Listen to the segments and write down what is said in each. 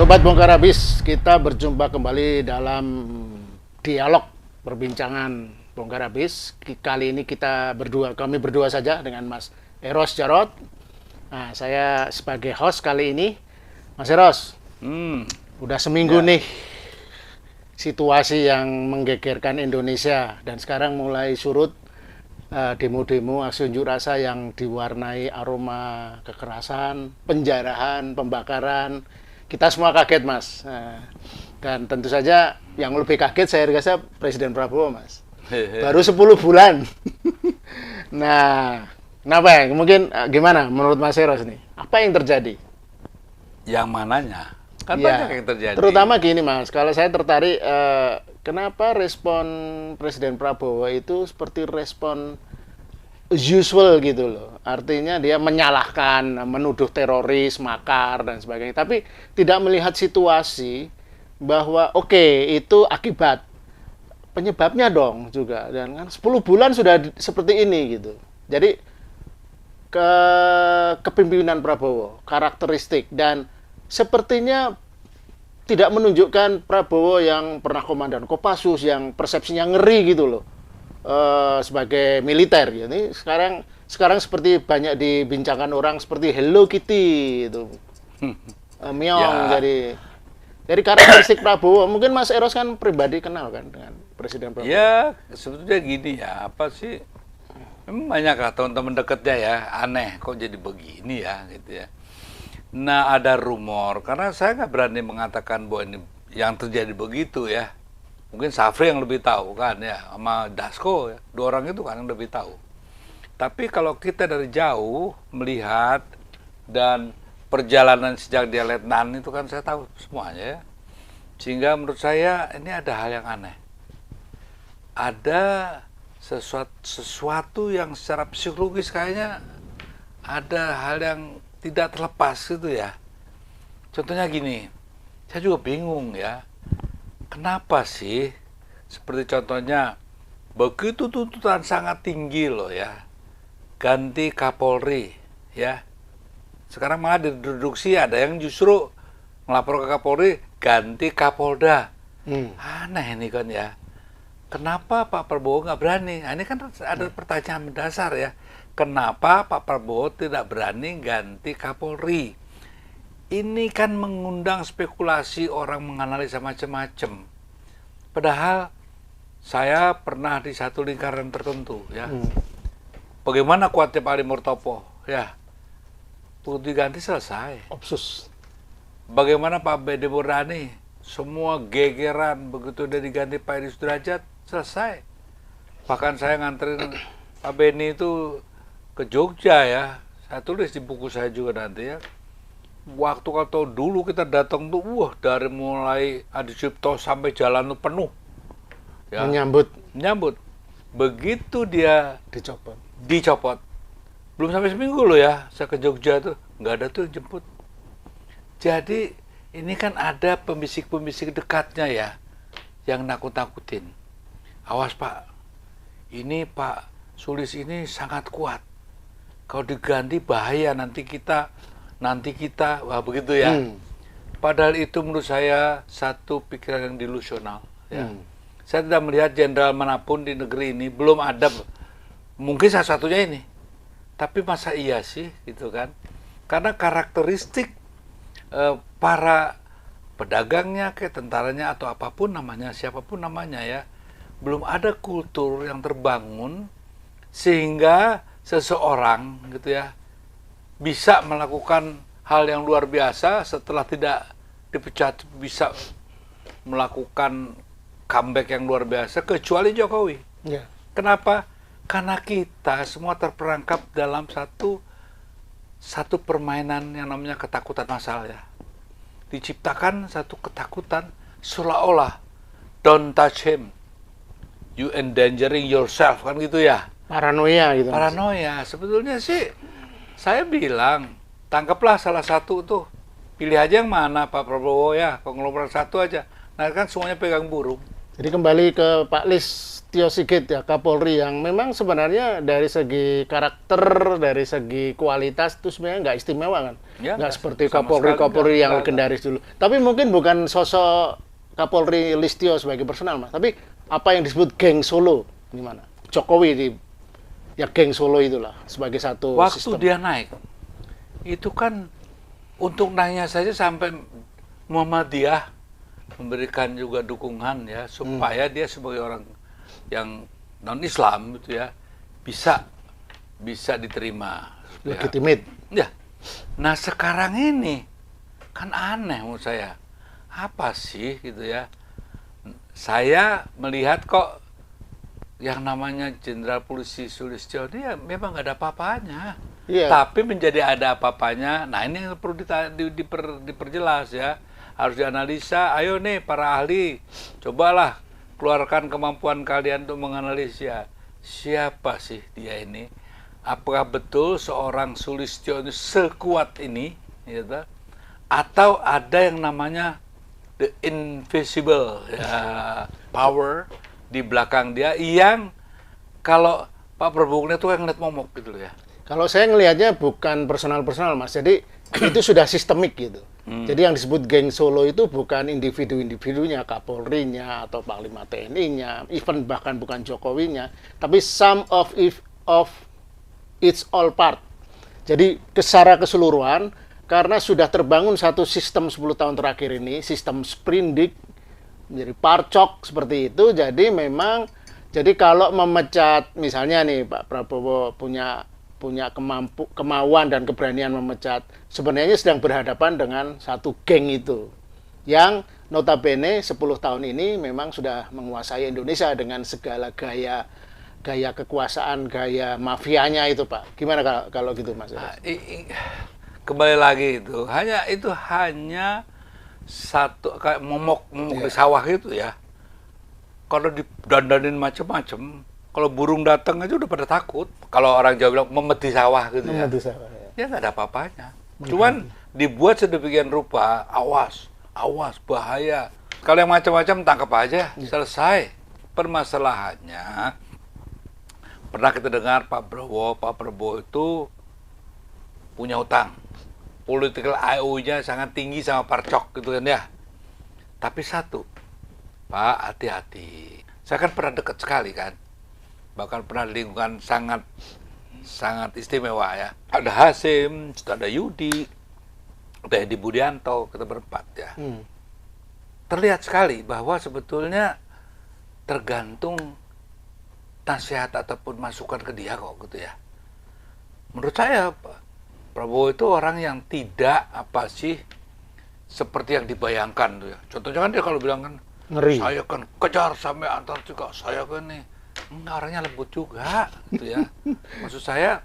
Sobat Bongkar Abis, kita berjumpa kembali dalam dialog perbincangan Bongkar Abis. Kali ini kami berdua saja dengan Mas Eros Jarot. Nah, saya sebagai host kali ini. Mas Eros, udah seminggu nih situasi yang menggegerkan Indonesia, dan sekarang mulai surut demo-demo aksi unjuk rasa yang diwarnai aroma kekerasan, penjarahan, pembakaran. Kita semua kaget, Mas. Dan tentu saja yang lebih kaget saya rasa Presiden Prabowo, Mas. Baru 10 bulan. Nah, kenapa ya? Mungkin gimana menurut Mas Eros nih? Apa yang terjadi? Yang mananya? Kan Ya, banyak yang terjadi. terutama gini, Mas. Kalau saya tertarik, kenapa respon Presiden Prabowo itu seperti respon usual gitu loh. Artinya dia menyalahkan, menuduh teroris, makar, dan sebagainya. Tapi tidak melihat situasi bahwa itu akibat. Penyebabnya dong juga. Dan kan 10 bulan sudah seperti ini gitu. Jadi kepemimpinan Prabowo, karakteristik, dan sepertinya tidak menunjukkan Prabowo yang pernah komandan Kopassus, yang persepsinya ngeri gitu loh. Sebagai militer gitu. Ini sekarang seperti banyak dibincangkan orang seperti Hello Kitty itu. Meong jadi karakteristik Prabowo. Mungkin Mas Eros kan pribadi kenal kan dengan Presiden Prabowo. Ya, sebetulnya gini ya, apa sih? Memang banyak lah teman-teman dekatnya ya, aneh kok jadi begini ya, gitu ya. Nah, ada rumor, karena saya nggak berani mengatakan bahwa ini yang terjadi begitu ya. Mungkin Safri yang lebih tahu kan ya, sama Dasko ya. Dua orang itu kan yang lebih tahu. Tapi kalau kita dari jauh melihat dan perjalanan sejak dia letnan itu kan saya tahu semuanya ya. Sehingga menurut saya ini ada hal yang aneh. Ada sesuatu yang secara psikologis kayaknya ada hal yang tidak terlepas gitu ya. Contohnya gini, saya juga bingung ya. Kenapa sih, seperti contohnya, begitu tuntutan sangat tinggi loh ya, ganti Kapolri ya. Sekarang malah diduduksi ada yang justru melapor ke Kapolri, ganti Kapolda. Aneh ini kan ya. Kenapa Pak Prabowo nggak berani? Nah, ini kan ada pertanyaan mendasar ya. Kenapa Pak Prabowo tidak berani ganti Kapolri? Ini kan mengundang spekulasi, orang menganalisa macam-macam. Padahal saya pernah di satu lingkaran tertentu ya. Bagaimana kuatnya Pak Ali Murtopo ya? Untuk diganti selesai. Opsus. Bagaimana Pak Bede Murdani? Semua gegeran begitu udah diganti Pak Edi Sudrajat, selesai. Bahkan saya nganterin Pak Beni itu ke Jogja ya. Saya tulis di buku saya juga nanti ya. Waktu kalau dulu kita datang tuh, dari mulai Adi Sucipto sampai jalan tuh penuh. Ya. Menyambut. Begitu dia dicopot. Belum sampai seminggu loh ya, saya ke Jogja tuh, nggak ada tuh yang jemput. Jadi ini kan ada pembisik-pembisik dekatnya ya, yang nakut-nakutin. Awas Pak, ini Pak Sulis ini sangat kuat. Kalau diganti bahaya nanti kita, wah begitu ya. Padahal itu menurut saya satu pikiran yang delusional. Ya. Saya tidak melihat jenderal manapun di negeri ini, belum ada, mungkin salah satunya ini. Tapi masa iya sih, gitu kan? Karena karakteristik para pedagangnya, kayak tentaranya atau apapun namanya, siapapun namanya ya, belum ada kultur yang terbangun sehingga seseorang gitu ya bisa melakukan hal yang luar biasa setelah tidak dipecat, bisa melakukan comeback yang luar biasa, kecuali Jokowi. Ya. Kenapa? Karena kita semua terperangkap dalam satu permainan yang namanya ketakutan massal ya. Diciptakan satu ketakutan seolah-olah don't touch him, you endangering yourself, kan gitu ya. Paranoia gitu. Paranoia. Sebetulnya sih saya bilang tangkaplah salah satu tuh, pilih aja yang mana Pak Prabowo ya, konglomerat satu aja. Nah kan semuanya pegang burung. Jadi kembali ke Pak Listio Sigit ya, Kapolri yang memang sebenarnya dari segi karakter, dari segi kualitas itu sebenarnya nggak istimewa kan. Ya, Nggak nggak, seperti sama Kapolri-Kapolri sekali yang nggak. legendaris dulu. Tapi mungkin bukan sosok Kapolri Listio sebagai personal, Mas. Tapi apa yang disebut geng Solo, gimana? Jokowi di ya geng Solo itulah sebagai satu Waktu sistem. dia naik, itu kan untuk naiknya saja sampai Muhammadiyah memberikan juga dukungan ya supaya dia sebagai orang yang non Islam gitu ya bisa diterima. Ya. Legitimate. Ya. Nah sekarang ini kan aneh menurut saya. Apa sih gitu ya? Saya melihat kok yang namanya Jenderal Polisi Sulistyo dia memang nggak ada apa-apanya. Iya. Tapi menjadi ada apa-apanya. Nah ini yang perlu diperjelas ya. Harus dianalisa. Ayo nih para ahli, cobalah keluarkan kemampuan kalian untuk menganalisa siapa sih dia ini. Apakah betul seorang Sulistyo ini sekuat ini, gitu? Atau ada yang namanya the invisible ya, power di belakang dia yang kalau Pak Prabowo itu yang ngeliat momok gitu loh ya. Kalau saya ngelihatnya bukan personal-personal, Mas. Jadi itu sudah sistemik gitu. Jadi yang disebut geng Solo itu bukan individu-individunya, Kapolrinya atau Panglima TNI-nya, even bahkan bukan Jokowinya, tapi sum of its all part. Jadi secara keseluruhan, karena sudah terbangun satu sistem 10 tahun terakhir ini, sistem sprindik, menjadi parcok seperti itu, jadi memang, jadi kalau memecat, misalnya nih Pak Prabowo punya kemauan dan keberanian memecat, sebenarnya sedang berhadapan dengan satu geng itu, yang notabene 10 tahun ini memang sudah menguasai Indonesia dengan segala gaya kekuasaan, gaya mafianya itu Pak. Gimana kalau gitu Mas? Kembali lagi itu hanya satu kayak momok di sawah itu ya. Kalau didandanin macam-macam, kalau burung datang aja udah pada takut. Kalau orang Jawa bilang memedi sawah gitu ya. Memedi sawah, ya. Ya nggak ada apa-apanya. Cuman dibuat sedemikian rupa, awas bahaya. Kalau yang macam-macam tangkap aja, selesai. Permasalahannya pernah kita dengar Pak Prabowo itu punya utang. Political IO-nya sangat tinggi sama Parcok gitu kan ya. Tapi satu, Pak, hati-hati. Saya kan pernah dekat sekali kan. Bahkan pernah lingkungan sangat istimewa ya. Ada Hasim, ada Yudi, ada Edi Budianto, kita berempat ya. Terlihat sekali bahwa sebetulnya tergantung nasihat ataupun masukan ke dia kok gitu ya. Menurut saya Prabowo itu orang yang tidak seperti yang dibayangkan tuh ya. Contohnya kan dia kalau bilang kan, ngeri. Saya kan kejar sampai Antartika, saya kan nih orangnya lembut juga gitu ya. Maksud saya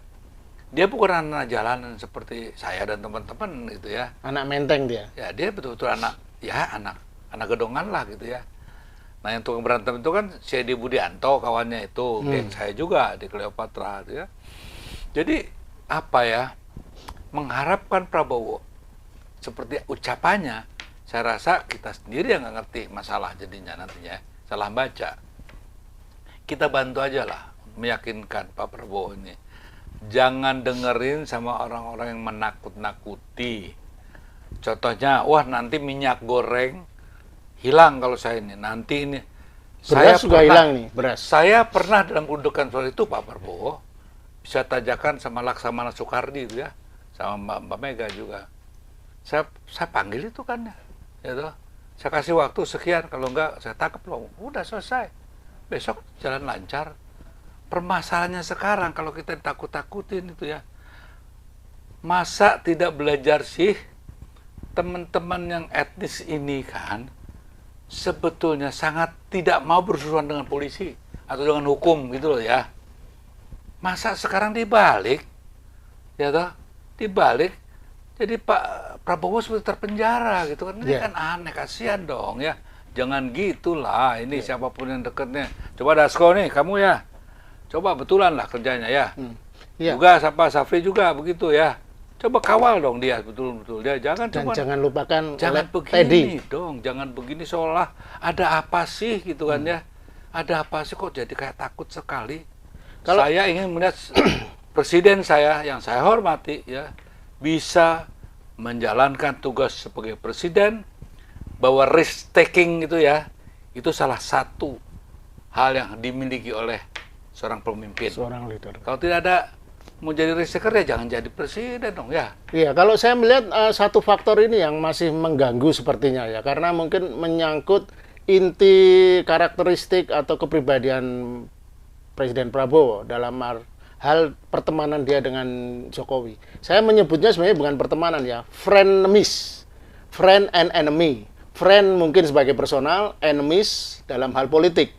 dia bukan anak jalanan seperti saya dan teman-teman gitu ya. Anak menteng dia. Ya dia betul-betul anak gedongan lah gitu ya. Nah yang tukang berantem itu kan si Edi Budianto kawannya itu, geng saya juga di Cleopatra gitu ya. Jadi mengharapkan Prabowo seperti ucapannya, saya rasa kita sendiri yang nggak ngerti masalah jadinya nantinya, salah baca. Kita bantu aja lah meyakinkan Pak Prabowo ini. Jangan dengerin sama orang-orang yang menakut-nakuti. Contohnya, wah nanti minyak goreng hilang kalau saya ini. Nanti ini. Beras juga hilang nih, beras. Saya pernah dalam kedudukan soal itu Pak Prabowo bisa tajakan sama Laksamana Soekardi itu ya, sama Mbak Mega juga. Saya panggil itu kan ya toh. Saya kasih waktu sekian, kalau enggak saya tangkap loh. Udah selesai. Besok jalan lancar. Permasalahannya sekarang kalau kita takut-takutin itu ya. Masa tidak belajar sih teman-teman yang etnis ini kan sebetulnya sangat tidak mau berurusan dengan polisi atau dengan hukum gitu loh ya. Masa sekarang dibalik, ya toh, dibalik, jadi Pak Prabowo seperti terpenjara gitu kan, ini kan aneh, kasihan dong ya. Jangan gitulah, ini siapapun yang deketnya. Coba Dasko nih, kamu ya, coba betulan lah kerjanya ya. Juga Safri juga begitu ya. Coba kawal dong dia betul-betul. Dia jangan Dan cuma jangan lupakan jangan Teddy. begini dong, jangan begini seolah ada apa sih gitu kan ya. Ada apa sih kok jadi kayak takut sekali. Saya ingin melihat presiden saya yang saya hormati ya bisa menjalankan tugas sebagai presiden, bahwa risk taking itu ya, itu salah satu hal yang dimiliki oleh seorang pemimpin. Seorang leader. Kalau tidak ada mau jadi risk taker ya jangan jadi presiden dong ya. Iya, kalau saya melihat satu faktor ini yang masih mengganggu sepertinya ya, karena mungkin menyangkut inti karakteristik atau kepribadian Presiden Prabowo dalam hal pertemanan dia dengan Jokowi. Saya menyebutnya sebenarnya bukan pertemanan ya, frenemies, friend and enemy. Friend mungkin sebagai personal, enemies dalam hal politik.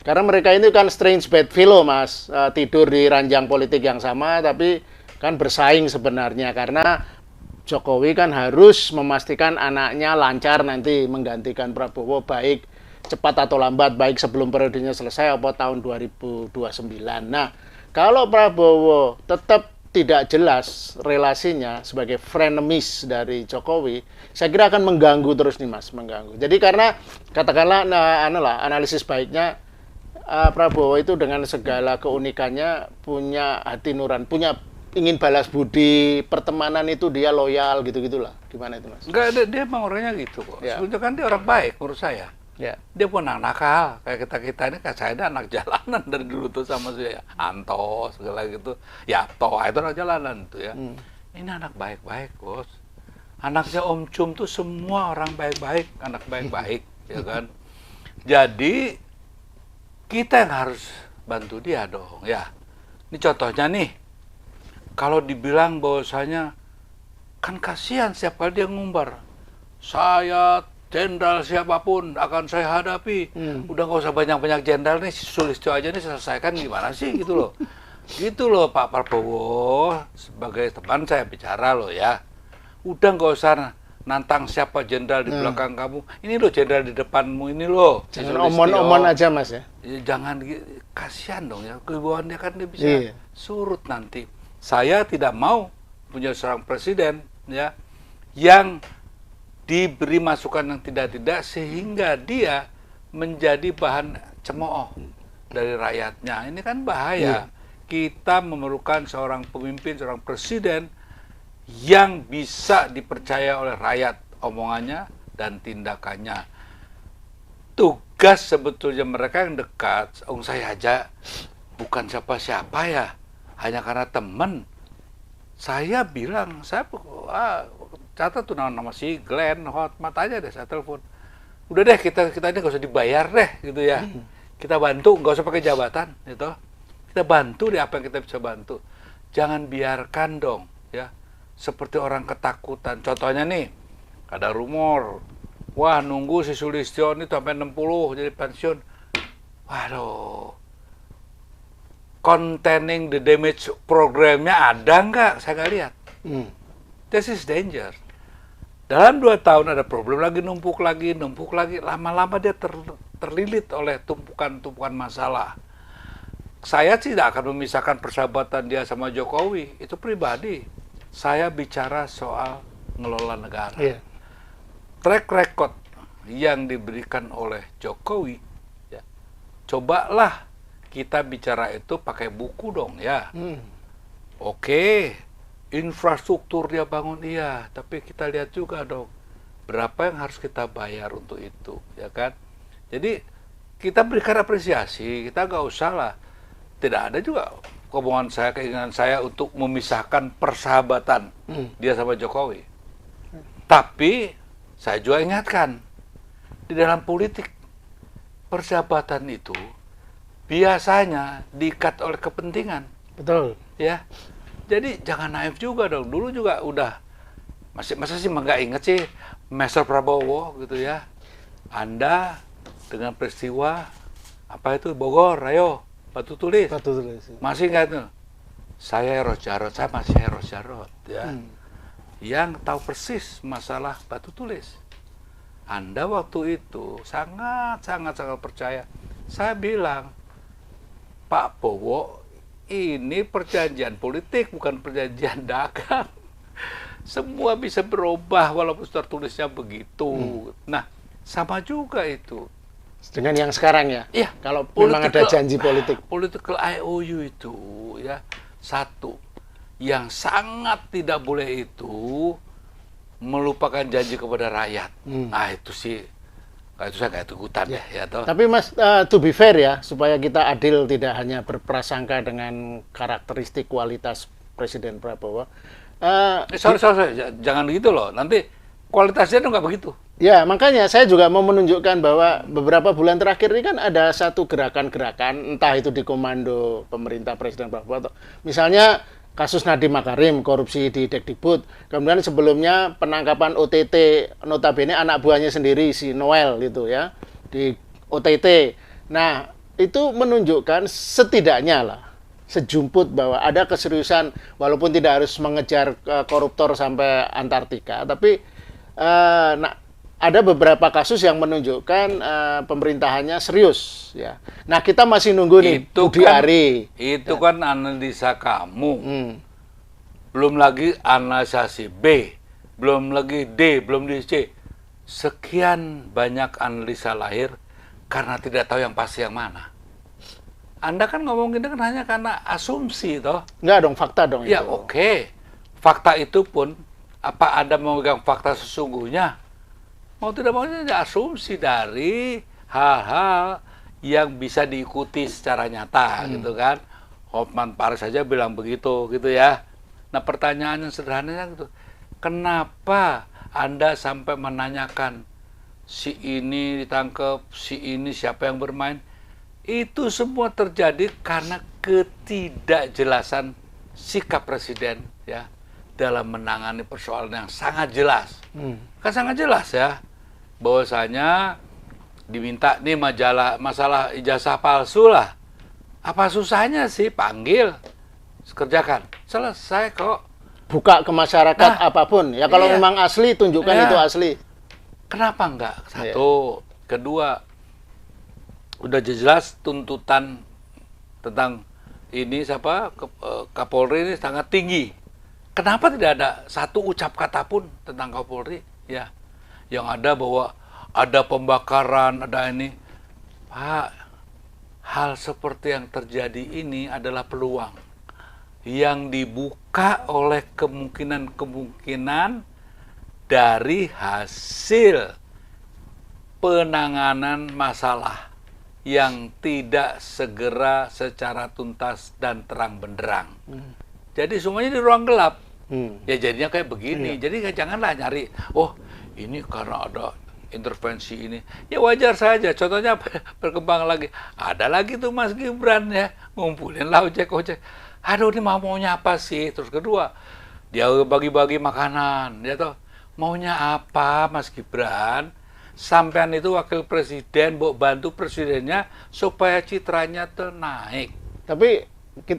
Karena mereka ini kan strange bedfellow, Mas. Tidur di ranjang politik yang sama, tapi kan bersaing sebenarnya. Karena Jokowi kan harus memastikan anaknya lancar nanti menggantikan Prabowo, baik cepat atau lambat, baik sebelum periodenya selesai atau tahun 2029. Nah, kalau Prabowo tetap tidak jelas relasinya sebagai frenemies dari Jokowi, saya kira akan mengganggu terus nih, Mas, mengganggu. Jadi karena katakanlah analisis baiknya Prabowo itu dengan segala keunikannya punya hati nurani, punya ingin balas budi, pertemanan itu dia loyal gitu-gitulah. Gimana itu, Mas? Enggak, dia emang orangnya gitu kok. Ya. Sebetulnya kan dia orang baik menurut saya. Ya. Dia pun anak nakal, kayak kita ini kan saya ada anak jalanan dari dulu tuh sama saya, Anto segala gitu. Ya, toh itu anak jalanan tuh ya. Ini anak baik-baik, Bos. Anaknya Om Cum tuh semua orang baik-baik, anak baik-baik, ya kan. Jadi kita yang harus bantu dia dong, ya. Ini contohnya nih, kalau dibilang bahwasanya kan kasihan setiap kali dia ngumbar, saya jenderal siapapun akan saya hadapi. Udah nggak usah banyak-banyak jenderal nih, Sulistyo aja nih selesaikan gimana sih gitu loh. Gitu loh Pak Prabowo, sebagai teman saya bicara loh ya. Udah nggak usah nantang siapa jenderal di belakang kamu. Ini loh jenderal di depanmu ini loh. Jangan omon-omon aja, Mas ya. Jangan, kasihan dong ya. Kewibawaan kan dia bisa surut nanti. Saya tidak mau punya seorang presiden ya yang diberi masukan yang tidak-tidak sehingga dia menjadi bahan cemooh dari rakyatnya. Ini kan bahaya. Kita memerlukan seorang pemimpin, seorang presiden yang bisa dipercaya oleh rakyat omongannya dan tindakannya. Tugas sebetulnya mereka yang dekat, saya aja bukan siapa-siapa ya, hanya karena teman. Saya bilang, catat tuh nama si Glenn Hotmat aja deh, saya telepon. Udah deh, kita ini nggak usah dibayar deh, gitu ya. Kita bantu, nggak usah pakai jabatan, gitu. Kita bantu deh apa yang kita bisa bantu. Jangan biarkan dong, ya. Seperti orang ketakutan. Contohnya nih, ada rumor, wah nunggu si Sulistyo ini sampai 60 jadi pensiun. Waduh. Containing the damage programnya ada nggak? Saya nggak lihat. This is danger. Dalam 2 tahun ada problem lagi, numpuk lagi. Lama-lama dia terlilit oleh tumpukan-tumpukan masalah. Saya tidak akan memisahkan persahabatan dia sama Jokowi. Itu pribadi. Saya bicara soal ngelola negara. Track record yang diberikan oleh Jokowi, ya, cobalah kita bicara itu pakai buku dong ya. Oke. Infrastruktur dia bangun iya, tapi kita lihat juga dong berapa yang harus kita bayar untuk itu, ya kan? Jadi kita berikan apresiasi, kita nggak usah lah. Tidak ada juga keinginan saya untuk memisahkan persahabatan dia sama Jokowi. Tapi saya juga ingatkan, di dalam politik persahabatan itu biasanya diikat oleh kepentingan. Betul. Ya. Jadi jangan naif juga dong. Dulu juga udah masa sih nggak inget sih Master Prabowo gitu ya. Anda dengan peristiwa apa itu Bogor, ayo Batu Tulis. Masih nggak itu? Saya Eros Jarot, saya masih Eros Jarot ya. Yang tahu persis masalah Batu Tulis. Anda waktu itu sangat percaya. Saya bilang, Pak Bowo, ini perjanjian politik, bukan perjanjian dagang. semua bisa berubah walaupun tertulisnya begitu. Nah, sama juga itu. Dengan yang sekarang ya? Iya. Kalau memang ada janji politik. Political IOU itu ya, satu yang sangat tidak boleh itu melupakan janji kepada rakyat. Nah itu sih, kalau itu saya nggak ikutan ya toh. Tapi Mas, to be fair ya, supaya kita adil tidak hanya berprasangka dengan karakteristik kualitas Presiden Prabowo. Sorry, jangan gitu loh. Nanti kualitasnya itu nggak begitu. Ya, makanya saya juga mau menunjukkan bahwa beberapa bulan terakhir ini kan ada satu gerakan-gerakan, entah itu di komando pemerintah Presiden Prabowo, atau misalnya kasus Nadiem Makarim, korupsi di Dekdikbud. Kemudian sebelumnya penangkapan OTT, notabene anak buahnya sendiri, si Noel gitu ya, di OTT. Nah, itu menunjukkan setidaknya lah, sejumput bahwa ada keseriusan, walaupun tidak harus mengejar koruptor sampai Antartika, tapi ada beberapa kasus yang menunjukkan pemerintahannya serius ya. Nah, kita masih nunggu nih Budi Ari. Itu kan analisa kamu. Belum lagi analisa si B, belum lagi D, belum di C. Sekian banyak analisa lahir karena tidak tahu yang pasti yang mana. Anda kan ngomongin kan hanya karena asumsi toh. Enggak dong, fakta dong ya, itu. Oke. Fakta itu pun apa Anda memegang fakta sesungguhnya? Mau tidak mau ada asumsi dari hal-hal yang bisa diikuti secara nyata gitu kan. Hotman Paris saja bilang begitu gitu ya. Nah, pertanyaan yang sederhananya gitu. Kenapa Anda sampai menanyakan si ini ditangkap, si ini siapa yang bermain? Itu semua terjadi karena ketidakjelasan sikap Presiden ya dalam menangani persoalan yang sangat jelas. Kan sangat jelas ya, bahwasanya diminta nih masalah ijazah palsu lah. Apa susahnya sih, panggil, kerjakan, selesai kok. Buka ke masyarakat apapun. Ya kalau memang asli, tunjukkan itu asli. Kenapa enggak? Satu. Kedua, udah jelas tuntutan tentang ini Kapolri ini sangat tinggi. Kenapa tidak ada satu ucap kata pun tentang Kapolri? Ya, yang ada bahwa ada pembakaran, ada ini. Pak, hal seperti yang terjadi ini adalah peluang yang dibuka oleh kemungkinan-kemungkinan dari hasil penanganan masalah yang tidak segera secara tuntas dan terang benderang. Jadi semuanya di ruang gelap. Ya jadinya kayak begini. Jadi janganlah nyari, oh ini karena ada intervensi ini. Ya wajar saja. Contohnya berkembang lagi. Ada lagi tuh Mas Gibran ya, ngumpulin lah ojek-ojek. Aduh ini maunya apa sih? Terus kedua, dia bagi-bagi makanan. Dia tuh maunya apa Mas Gibran? Sampean itu wakil presiden, bantu presidennya supaya citranya tuh naik. Tapi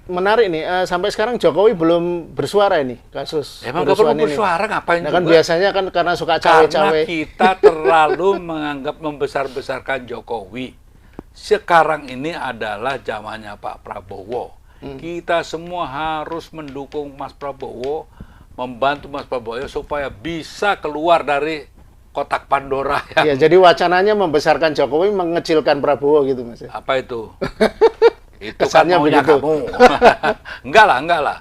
menarik nih, sampai sekarang Jokowi belum bersuara ini kasus. Emang gak perlu bersuara, ngapain nah, juga? Kan biasanya kan karena suka cawe-cawe. Karena kita terlalu menganggap membesar-besarkan Jokowi. Sekarang ini adalah zamannya Pak Prabowo. Kita semua harus mendukung Mas Prabowo, membantu Mas Prabowo supaya bisa keluar dari kotak Pandora. Ya, jadi wacananya membesarkan Jokowi, mengecilkan Prabowo gitu Mas. Apa itu? Itu kesannya kan maunya begitu. Kamu. Enggak lah.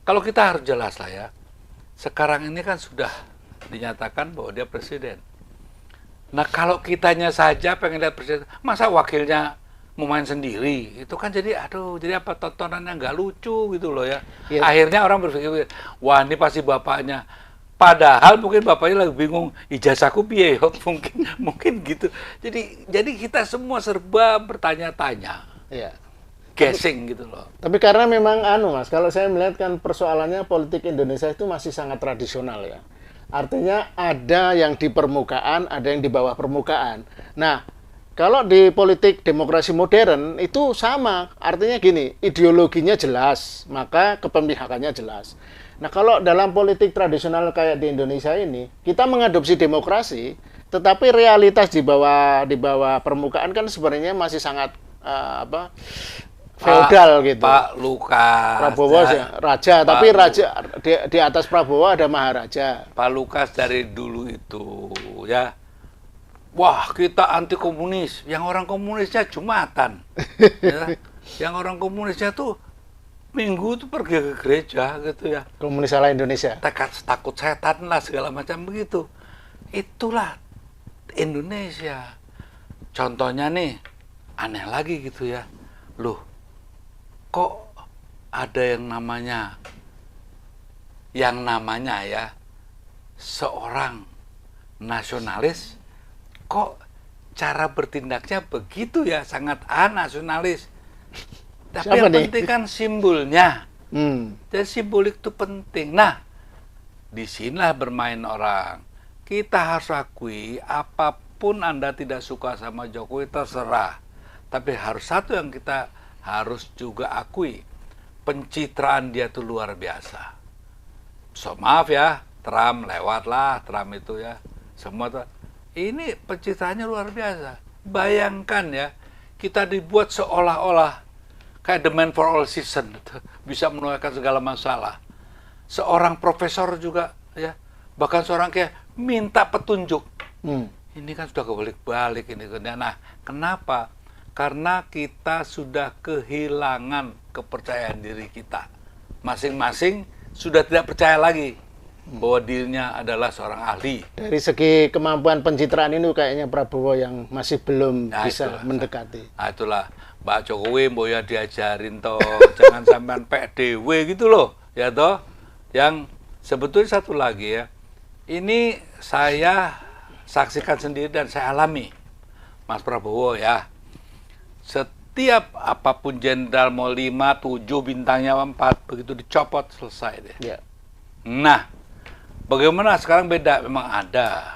Kalau kita harus jelas lah ya. Sekarang ini kan sudah dinyatakan bahwa dia presiden. Nah kalau kitanya saja pengen lihat presiden, masa wakilnya mau main sendiri? Itu kan jadi apa, tontonannya nggak lucu gitu loh ya. Akhirnya orang berpikir, wah ini pasti bapaknya. Padahal mungkin bapaknya lagi bingung, ijazahku piye mungkin gitu. Jadi kita semua serba bertanya-tanya. Iya. Guessing gitu loh. Tapi karena memang Mas, kalau saya melihat kan persoalannya politik Indonesia itu masih sangat tradisional ya. Artinya ada yang di permukaan, ada yang di bawah permukaan. Nah, kalau di politik demokrasi modern itu sama. Artinya gini, ideologinya jelas, maka kepemihakannya jelas. Nah, kalau dalam politik tradisional kayak di Indonesia ini, kita mengadopsi demokrasi, tetapi realitas di bawah permukaan kan sebenarnya masih sangat feodal gitu. Pak Lukas. Prabowo raja, tapi raja di atas Prabowo ada maharaja. Pak Lukas dari dulu itu ya. Wah, kita anti komunis. Yang orang komunisnya Jumatan. Ya. Yang orang komunisnya tuh Minggu tuh pergi ke gereja gitu ya. Komunis ala Indonesia. Takut setan lah segala macam begitu. Itulah Indonesia. Contohnya nih, aneh lagi gitu ya. Loh, kok ada yang namanya ya seorang nasionalis, kok cara bertindaknya begitu ya, sangat nasionalis. Tapi Siapa yang nih? penting kan simbolnya. Hmm. Dan simbolik itu penting. Nah, disinilah bermain orang. Kita harus akui, apapun Anda tidak suka sama Jokowi, terserah. Tapi harus satu yang kita harus juga akui, pencitraan dia itu luar biasa. So, maaf ya, Trump lewatlah, Trump itu ya. Semua tuh. Ini pencitraannya luar biasa. Bayangkan ya, kita dibuat seolah-olah kayak the man for all season, bisa menularkan segala masalah. Seorang profesor juga ya, bahkan seorang kayak minta petunjuk. Ini kan sudah kebalik-balik ini. Nah, kenapa? Karena kita sudah kehilangan kepercayaan diri kita. Masing-masing sudah tidak percaya lagi bahwa dirinya adalah seorang ahli. Dari segi kemampuan pencitraan ini kayaknya Prabowo yang masih belum bisa mendekati. Nah, itulah Pak Jokowi ya diajarin toh, jangan sampean PDW gitu loh, ya toh. Yang sebetulnya satu lagi ya, ini saya saksikan sendiri dan saya alami, Mas Prabowo ya. Setiap apapun jenderal mau 5, 7, bintangnya 4, begitu dicopot selesai deh. Ya. Nah, bagaimana sekarang beda, memang ada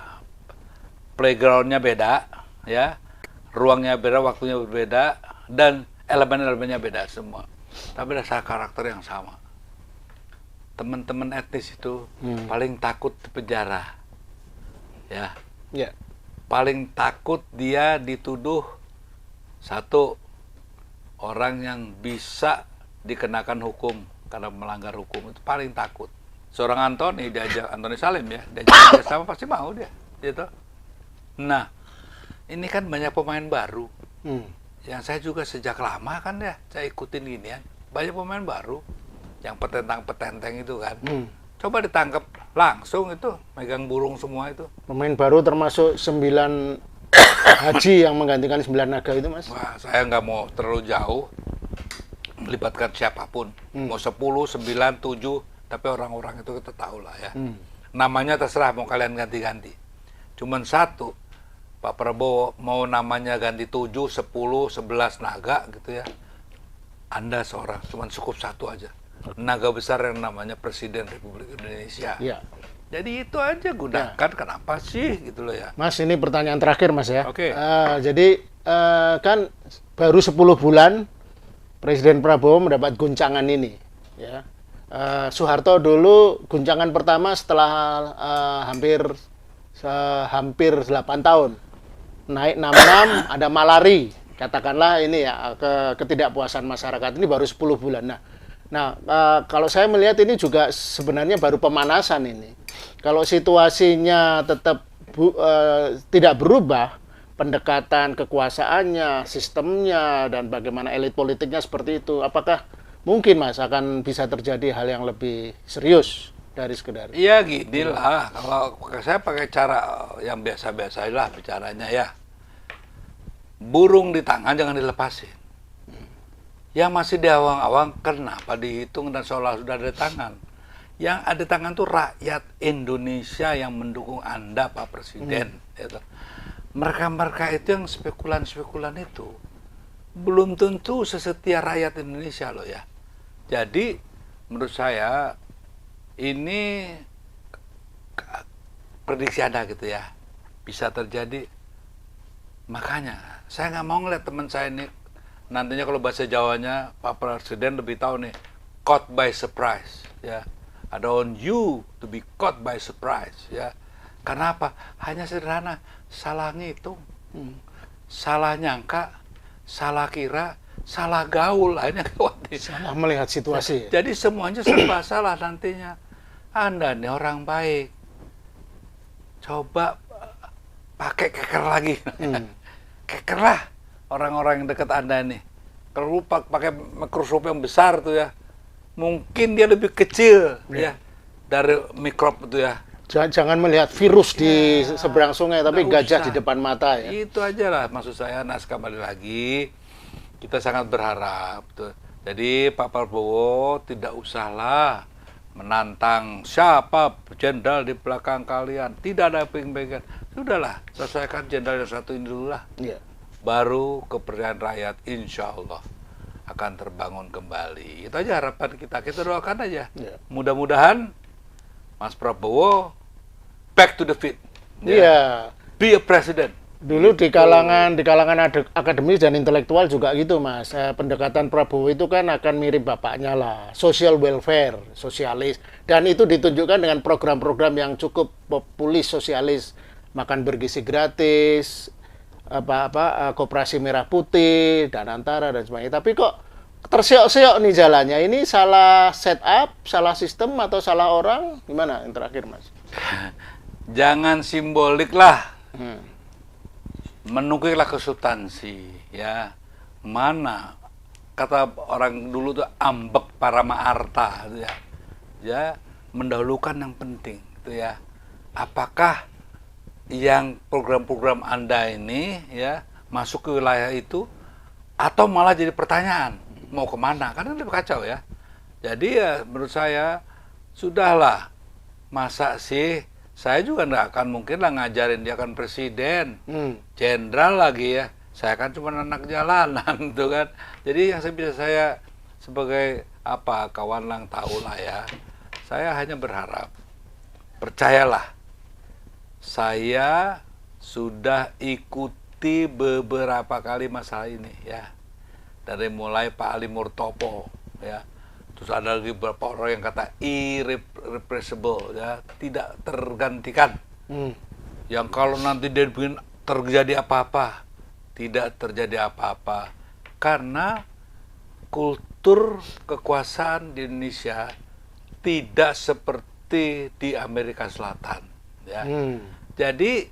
playgroundnya beda, ya, ruangnya beda, waktunya berbeda, dan elemen-elemennya beda semua. Tapi dasar karakter yang sama. Teman-teman etnis itu paling takut di penjara, ya. Ya. Paling takut dia dituduh satu orang yang bisa dikenakan hukum karena melanggar hukum, itu paling takut. Seorang Antoni diajak, Antoni Salim ya, diajak sama pasti mau dia, gitu. Nah, ini kan banyak pemain baru. Yang saya juga sejak lama kan ya, saya ikutin gini ya. Banyak pemain baru yang petentang-petenteng itu kan. Coba ditangkap langsung itu, megang burung semua itu. Pemain baru termasuk 9 haji yang menggantikan 9 naga itu, Mas. Wah, saya nggak mau terlalu jauh melibatkan siapapun. Mau 10, 9, 7, tapi orang-orang itu kita tahu lah ya. Namanya terserah mau kalian ganti-ganti. Cuman satu, Pak Prabowo mau namanya ganti 7, 10, 11 naga gitu ya. Anda seorang, cuman cukup satu aja. Naga besar yang namanya Presiden Republik Indonesia. Ya. Jadi itu aja gunakan, kenapa sih gitu loh ya. Mas, ini pertanyaan terakhir, Mas ya. Oke. Jadi kan baru 10 bulan Presiden Prabowo mendapat guncangan ini, ya. Soeharto dulu guncangan pertama setelah hampir 8 tahun. Naik 66, ada malari. Katakanlah ini ya, ketidakpuasan masyarakat ini baru 10 bulan. Nah, kalau saya melihat ini juga sebenarnya baru pemanasan ini. Kalau situasinya tetap tidak berubah, pendekatan kekuasaannya, sistemnya, dan bagaimana elit politiknya seperti itu, apakah mungkin, Mas, akan bisa terjadi hal yang lebih serius dari sekedar? Iya gini lah, kalau saya pakai cara yang biasa-biasa lah bicaranya ya. Burung di tangan jangan dilepasin. Yang masih di awang-awang kenapa dihitung dan seolah sudah ada tangan. Yang ada tangan tuh rakyat Indonesia yang mendukung Anda, Pak Presiden. Gitu. Mereka-mereka itu yang spekulan-spekulan itu belum tentu sesetia rakyat Indonesia loh ya. Jadi menurut saya ini prediksi Anda gitu ya, bisa terjadi. Makanya saya nggak mau ngeliat teman saya ini nantinya, kalau bahasa Jawanya Pak Presiden lebih tahu nih, caught by surprise ya. I don't want you to be caught by surprise ya. Karena apa? Hanya sederhana, salah ngitung, salah nyangka, salah kira, salah gaul lah ini khawatir. Salah melihat situasi. Jadi semuanya serba salah nantinya. Anda nih orang baik, coba pakai keker lagi. Keker lah orang-orang yang dekat Anda nih. Kalau pakai mikroskop yang besar tuh ya, mungkin dia lebih kecil ya dari mikrob itu ya. Jangan melihat virus di seberang sungai, tapi gajah di depan mata ya. Itu aja lah maksud saya. Nah, kembali lagi, kita sangat berharap tuh. Jadi Pak Prabowo tidak usahlah menantang siapa jenderal di belakang kalian. Tidak ada ping-pingan. Sudahlah, selesaikan jenderal yang satu ini dulu lah. Iya. Baru kepercayaan rakyat insya Allah akan terbangun kembali. Itu aja harapan kita. Kita doakan aja. Iya. Mudah-mudahan Mas Prabowo back to the fit. Iya. Be a president. Dulu di kalangan akademis dan intelektual juga gitu, Mas. Pendekatan Prabowo itu kan akan mirip bapaknya lah, social welfare, sosialis, dan itu ditunjukkan dengan program-program yang cukup populis, sosialis, makan bergizi gratis, koperasi merah putih dan antara dan sebagainya. Tapi kok terseok-seok nih jalannya. Ini salah setup, salah sistem atau salah orang? Gimana yang terakhir, Mas? Jangan simbolik lah. Menukiklah ke substansi ya. Mana kata orang dulu tuh ambek para ma'arta ya. Ya, mendahulukan yang penting itu ya. Apakah yang program-program Anda ini ya masuk ke wilayah itu atau malah jadi pertanyaan mau kemana? Karena lebih kacau ya. Jadi ya menurut saya sudahlah, masa sih saya juga nggak akan mungkin lah ngajarin dia kan presiden, jenderal lagi ya. Saya kan cuma anak jalanan tuh kan. Jadi yang saya sebagai kawan lang tahu lah ya. Saya hanya berharap, percayalah, saya sudah ikuti beberapa kali masalah ini ya. Dari mulai Pak Ali Murtopo ya. Terus ada lagi beberapa orang yang kata irrepressible ya, tidak tergantikan. Yang kalau nanti dia bikin terjadi apa-apa, tidak terjadi apa-apa. Karena kultur kekuasaan di Indonesia tidak seperti di Amerika Selatan ya. Jadi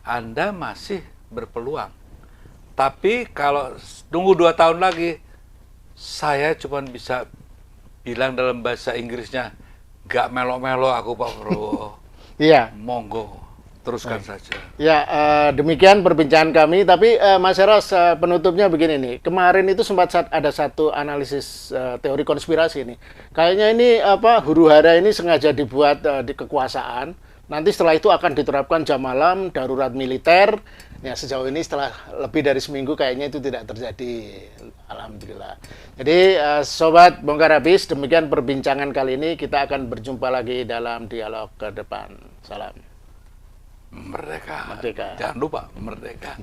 Anda masih berpeluang. Tapi kalau tunggu 2 tahun lagi, saya cuma bisa bilang dalam bahasa Inggrisnya, gak melo-melo aku Pak Prabowo. Iya. Monggo, teruskan saja. Ya, demikian perbincangan kami. Tapi Mas Eros, penutupnya begini nih. Kemarin itu sempat ada satu analisis teori konspirasi nih. Kayaknya ini huru-hara ini sengaja dibuat di kekuasaan. Nanti setelah itu akan diterapkan jam malam, darurat militer. Ya, sejauh ini setelah lebih dari seminggu kayaknya itu tidak terjadi. Alhamdulillah. Jadi Sobat Bongkar Habis, demikian perbincangan kali ini. Kita akan berjumpa lagi dalam dialog ke depan. Salam. Merdeka. Merdeka. Jangan lupa, merdeka.